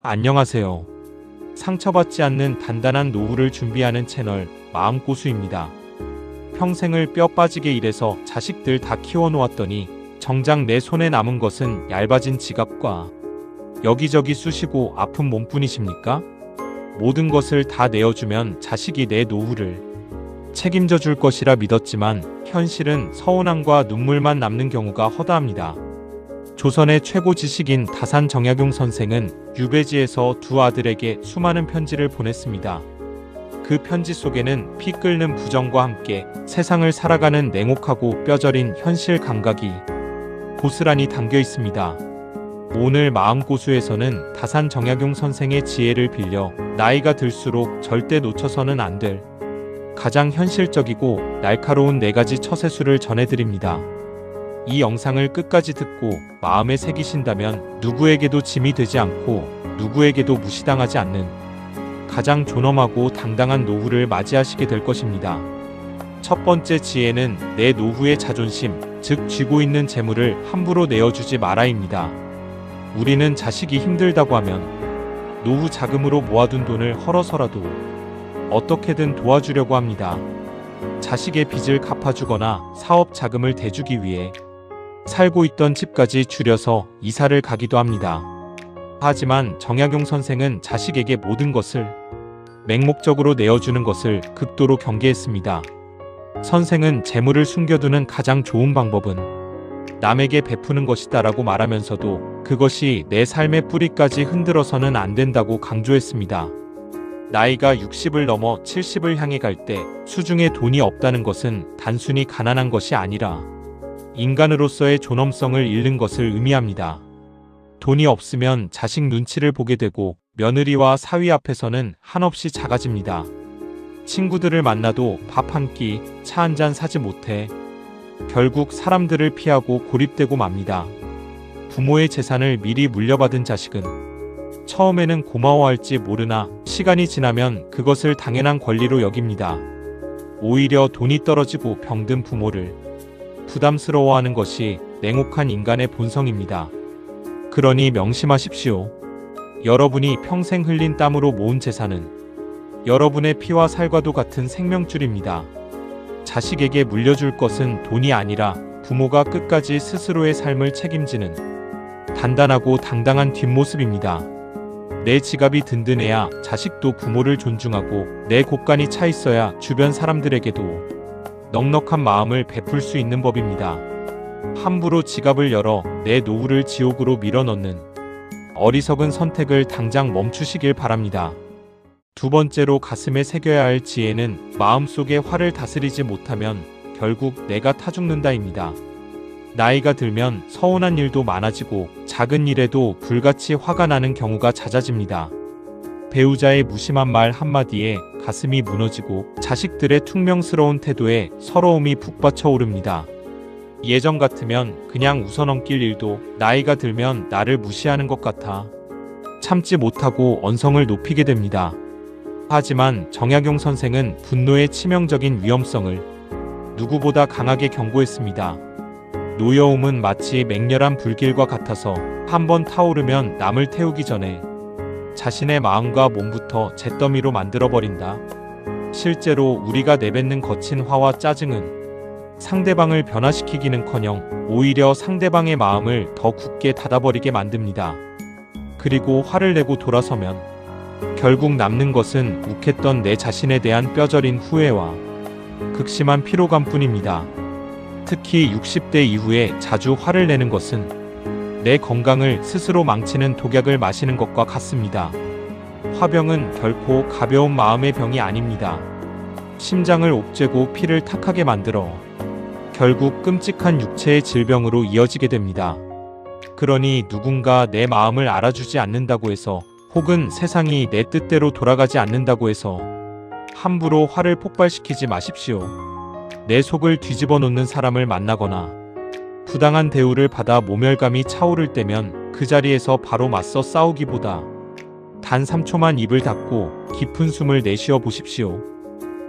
안녕하세요. 상처받지 않는 단단한 노후를 준비하는 채널 마음고수입니다. 평생을 뼈 빠지게 일해서 자식들 다 키워놓았더니 정작 내 손에 남은 것은 얇아진 지갑과 여기저기 쑤시고 아픈 몸뿐이십니까? 모든 것을 다 내어주면 자식이 내 노후를 책임져 줄 것이라 믿었지만 현실은 서운함과 눈물만 남는 경우가 허다합니다. 조선의 최고 지식인 다산 정약용 선생은 유배지에서 두 아들에게 수많은 편지를 보냈습니다. 그 편지 속에는 피 끓는 부정과 함께 세상을 살아가는 냉혹하고 뼈저린 현실 감각이 고스란히 담겨 있습니다. 오늘 마음고수에서는 다산 정약용 선생의 지혜를 빌려 나이가 들수록 절대 놓쳐서는 안 될 가장 현실적이고 날카로운 4가지 처세술을 전해드립니다. 이 영상을 끝까지 듣고 마음에 새기신다면 누구에게도 짐이 되지 않고 누구에게도 무시당하지 않는 가장 존엄하고 당당한 노후를 맞이하시게 될 것입니다. 첫 번째 지혜는 내 노후의 자존심, 즉 쥐고 있는 재물을 함부로 내어주지 마라입니다. 우리는 자식이 힘들다고 하면 노후 자금으로 모아둔 돈을 헐어서라도 어떻게든 도와주려고 합니다. 자식의 빚을 갚아주거나 사업 자금을 대주기 위해 살고 있던 집까지 줄여서 이사를 가기도 합니다. 하지만 정약용 선생은 자식에게 모든 것을 맹목적으로 내어주는 것을 극도로 경계했습니다. 선생은 재물을 숨겨두는 가장 좋은 방법은 남에게 베푸는 것이다라고 말하면서도 그것이 내 삶의 뿌리까지 흔들어서는 안 된다고 강조했습니다. 나이가 60을 넘어 70을 향해 갈 때 수중에 돈이 없다는 것은 단순히 가난한 것이 아니라 인간으로서의 존엄성을 잃는 것을 의미합니다. 돈이 없으면 자식 눈치를 보게 되고 며느리와 사위 앞에서는 한없이 작아집니다. 친구들을 만나도 밥 한 끼, 차 한 잔 사지 못해 결국 사람들을 피하고 고립되고 맙니다. 부모의 재산을 미리 물려받은 자식은 처음에는 고마워할지 모르나 시간이 지나면 그것을 당연한 권리로 여깁니다. 오히려 돈이 떨어지고 병든 부모를 부담스러워하는 것이 냉혹한 인간의 본성입니다. 그러니 명심하십시오. 여러분이 평생 흘린 땀으로 모은 재산은 여러분의 피와 살과도 같은 생명줄입니다. 자식에게 물려줄 것은 돈이 아니라 부모가 끝까지 스스로의 삶을 책임지는 단단하고 당당한 뒷모습입니다. 내 지갑이 든든해야 자식도 부모를 존중하고 내 곳간이 차 있어야 주변 사람들에게도 넉넉한 마음을 베풀 수 있는 법입니다. 함부로 지갑을 열어 내 노후를 지옥으로 밀어넣는 어리석은 선택을 당장 멈추시길 바랍니다. 두 번째로 가슴에 새겨야 할 지혜는 마음속의 화를 다스리지 못하면 결국 내가 타죽는다입니다. 나이가 들면 서운한 일도 많아지고 작은 일에도 불같이 화가 나는 경우가 잦아집니다. 배우자의 무심한 말 한마디에 가슴이 무너지고 자식들의 퉁명스러운 태도에 서러움이 북받쳐 오릅니다. 예전 같으면 그냥 웃어넘길 일도 나이가 들면 나를 무시하는 것 같아 참지 못하고 언성을 높이게 됩니다. 하지만 정약용 선생은 분노의 치명적인 위험성을 누구보다 강하게 경고했습니다. 노여움은 마치 맹렬한 불길과 같아서 한번 타오르면 남을 태우기 전에 자신의 마음과 몸부터 잿더미로 만들어버린다. 실제로 우리가 내뱉는 거친 화와 짜증은 상대방을 변화시키기는커녕 오히려 상대방의 마음을 더 굳게 닫아버리게 만듭니다. 그리고 화를 내고 돌아서면 결국 남는 것은 욱했던 내 자신에 대한 뼈저린 후회와 극심한 피로감뿐입니다. 특히 60대 이후에 자주 화를 내는 것은 내 건강을 스스로 망치는 독약을 마시는 것과 같습니다. 화병은 결코 가벼운 마음의 병이 아닙니다. 심장을 옥죄고 피를 탁하게 만들어 결국 끔찍한 육체의 질병으로 이어지게 됩니다. 그러니 누군가 내 마음을 알아주지 않는다고 해서 혹은 세상이 내 뜻대로 돌아가지 않는다고 해서 함부로 화를 폭발시키지 마십시오. 내 속을 뒤집어 놓는 사람을 만나거나 부당한 대우를 받아 모멸감이 차오를 때면 그 자리에서 바로 맞서 싸우기보다 단 3초만 입을 닫고 깊은 숨을 내쉬어 보십시오.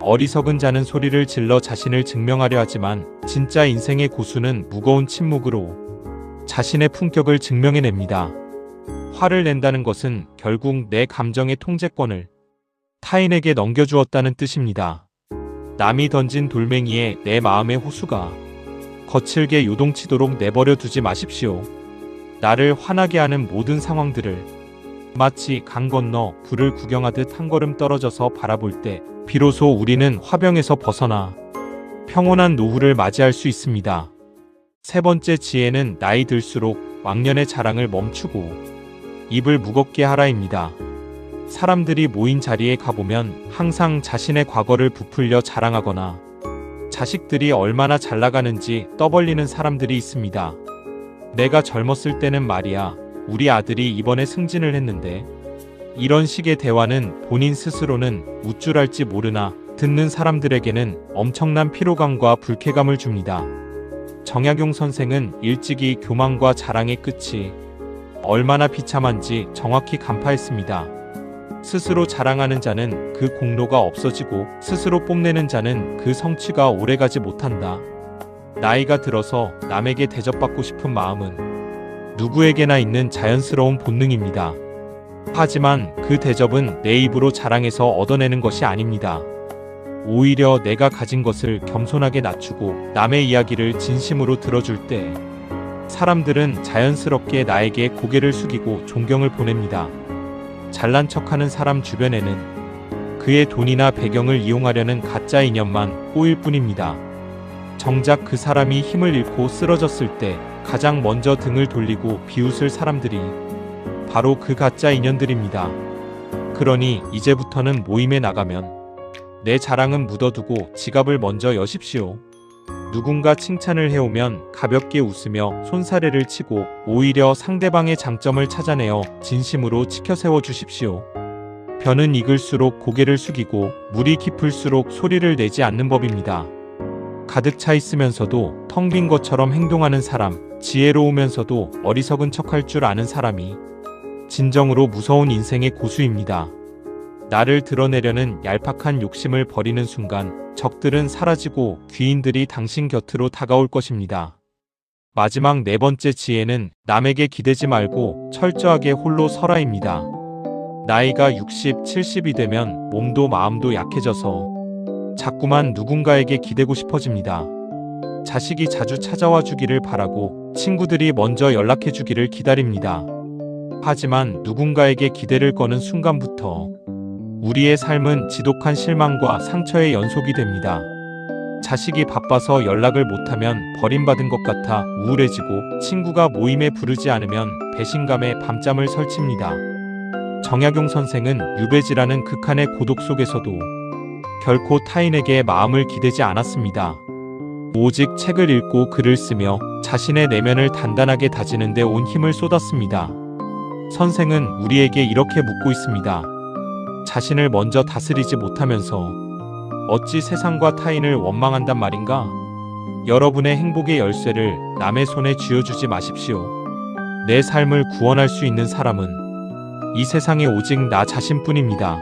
어리석은 자는 소리를 질러 자신을 증명하려 하지만 진짜 인생의 고수는 무거운 침묵으로 자신의 품격을 증명해냅니다. 화를 낸다는 것은 결국 내 감정의 통제권을 타인에게 넘겨주었다는 뜻입니다. 남이 던진 돌멩이에 내 마음의 호수가 거칠게 요동치도록 내버려 두지 마십시오. 나를 화나게 하는 모든 상황들을 마치 강 건너 불을 구경하듯 한 걸음 떨어져서 바라볼 때 비로소 우리는 화병에서 벗어나 평온한 노후를 맞이할 수 있습니다. 세 번째 지혜는 나이 들수록 왕년의 자랑을 멈추고 입을 무겁게 하라입니다. 사람들이 모인 자리에 가보면 항상 자신의 과거를 부풀려 자랑하거나 자식들이 얼마나 잘 나가는지 떠벌리는 사람들이 있습니다. 내가 젊었을 때는 말이야, 우리 아들이 이번에 승진을 했는데, 이런 식의 대화는 본인 스스로는 우쭐할지 모르나 듣는 사람들에게는 엄청난 피로감과 불쾌감을 줍니다. 정약용 선생은 일찍이 교만과 자랑의 끝이 얼마나 비참한지 정확히 간파했습니다. 스스로 자랑하는 자는 그 공로가 없어지고 스스로 뽐내는 자는 그 성취가 오래가지 못한다. 나이가 들어서 남에게 대접받고 싶은 마음은 누구에게나 있는 자연스러운 본능입니다. 하지만 그 대접은 내 입으로 자랑해서 얻어내는 것이 아닙니다. 오히려 내가 가진 것을 겸손하게 낮추고 남의 이야기를 진심으로 들어줄 때 사람들은 자연스럽게 나에게 고개를 숙이고 존경을 보냅니다. 잘난 척하는 사람 주변에는 그의 돈이나 배경을 이용하려는 가짜 인연만 꼬일 뿐입니다. 정작 그 사람이 힘을 잃고 쓰러졌을 때 가장 먼저 등을 돌리고 비웃을 사람들이 바로 그 가짜 인연들입니다. 그러니 이제부터는 모임에 나가면 내 자랑은 묻어두고 지갑을 먼저 여십시오. 누군가 칭찬을 해오면 가볍게 웃으며 손사래를 치고 오히려 상대방의 장점을 찾아내어 진심으로 치켜세워 주십시오. 변은 익을수록 고개를 숙이고 물이 깊을수록 소리를 내지 않는 법입니다. 가득 차 있으면서도 텅 빈 것처럼 행동하는 사람, 지혜로우면서도 어리석은 척할 줄 아는 사람이 진정으로 무서운 인생의 고수입니다. 나를 드러내려는 얄팍한 욕심을 버리는 순간 적들은 사라지고 귀인들이 당신 곁으로 다가올 것입니다. 마지막 네 번째 지혜는 남에게 기대지 말고 철저하게 홀로 서라입니다. 나이가 60, 70이 되면 몸도 마음도 약해져서 자꾸만 누군가에게 기대고 싶어집니다. 자식이 자주 찾아와 주기를 바라고 친구들이 먼저 연락해 주기를 기다립니다. 하지만 누군가에게 기대를 거는 순간부터 우리의 삶은 지독한 실망과 상처의 연속이 됩니다. 자식이 바빠서 연락을 못하면 버림받은 것 같아 우울해지고 친구가 모임에 부르지 않으면 배신감에 밤잠을 설칩니다. 정약용 선생은 유배지라는 극한의 고독 속에서도 결코 타인에게 마음을 기대지 않았습니다. 오직 책을 읽고 글을 쓰며 자신의 내면을 단단하게 다지는 데 온 힘을 쏟았습니다. 선생은 우리에게 이렇게 묻고 있습니다. 자신을 먼저 다스리지 못하면서 어찌 세상과 타인을 원망한단 말인가? 여러분의 행복의 열쇠를 남의 손에 쥐어주지 마십시오. 내 삶을 구원할 수 있는 사람은 이 세상에 오직 나 자신뿐입니다.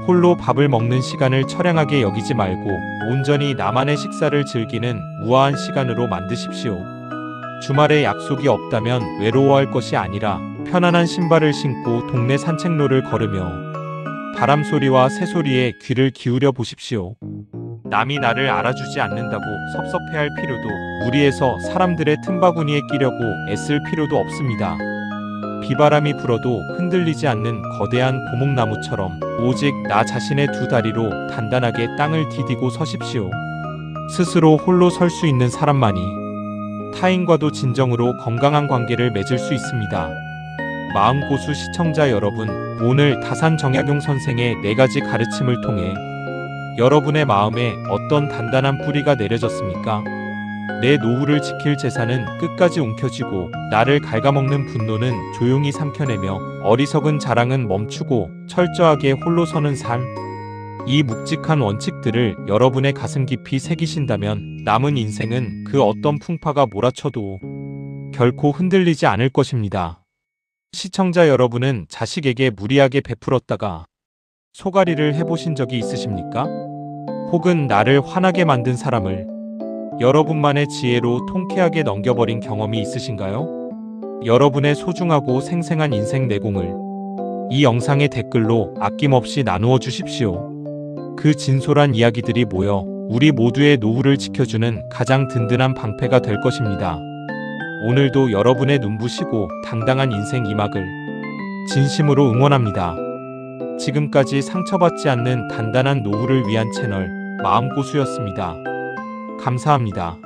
홀로 밥을 먹는 시간을 처량하게 여기지 말고 온전히 나만의 식사를 즐기는 우아한 시간으로 만드십시오. 주말에 약속이 없다면 외로워할 것이 아니라 편안한 신발을 신고 동네 산책로를 걸으며 바람소리와 새소리에 귀를 기울여 보십시오. 남이 나를 알아주지 않는다고 섭섭해할 필요도, 무리해서 사람들의 틈바구니에 끼려고 애쓸 필요도 없습니다. 비바람이 불어도 흔들리지 않는 거대한 고목나무처럼 오직 나 자신의 두 다리로 단단하게 땅을 디디고 서십시오. 스스로 홀로 설 수 있는 사람만이 타인과도 진정으로 건강한 관계를 맺을 수 있습니다. 마음고수 시청자 여러분, 오늘 다산 정약용 선생의 4가지 가르침을 통해 여러분의 마음에 어떤 단단한 뿌리가 내려졌습니까? 내 노후를 지킬 재산은 끝까지 움켜쥐고 나를 갉아먹는 분노는 조용히 삼켜내며 어리석은 자랑은 멈추고 철저하게 홀로 서는 삶. 이 묵직한 원칙들을 여러분의 가슴 깊이 새기신다면 남은 인생은 그 어떤 풍파가 몰아쳐도 결코 흔들리지 않을 것입니다. 시청자 여러분은 자식에게 무리하게 베풀었다가 소가리를 해보신 적이 있으십니까? 혹은 나를 화나게 만든 사람을 여러분만의 지혜로 통쾌하게 넘겨버린 경험이 있으신가요? 여러분의 소중하고 생생한 인생 내공을 이 영상의 댓글로 아낌없이 나누어 주십시오. 그 진솔한 이야기들이 모여 우리 모두의 노후를 지켜주는 가장 든든한 방패가 될 것입니다. 오늘도 여러분의 눈부시고 당당한 인생 이막을 진심으로 응원합니다. 지금까지 상처받지 않는 단단한 노후를 위한 채널 마음고수였습니다. 감사합니다.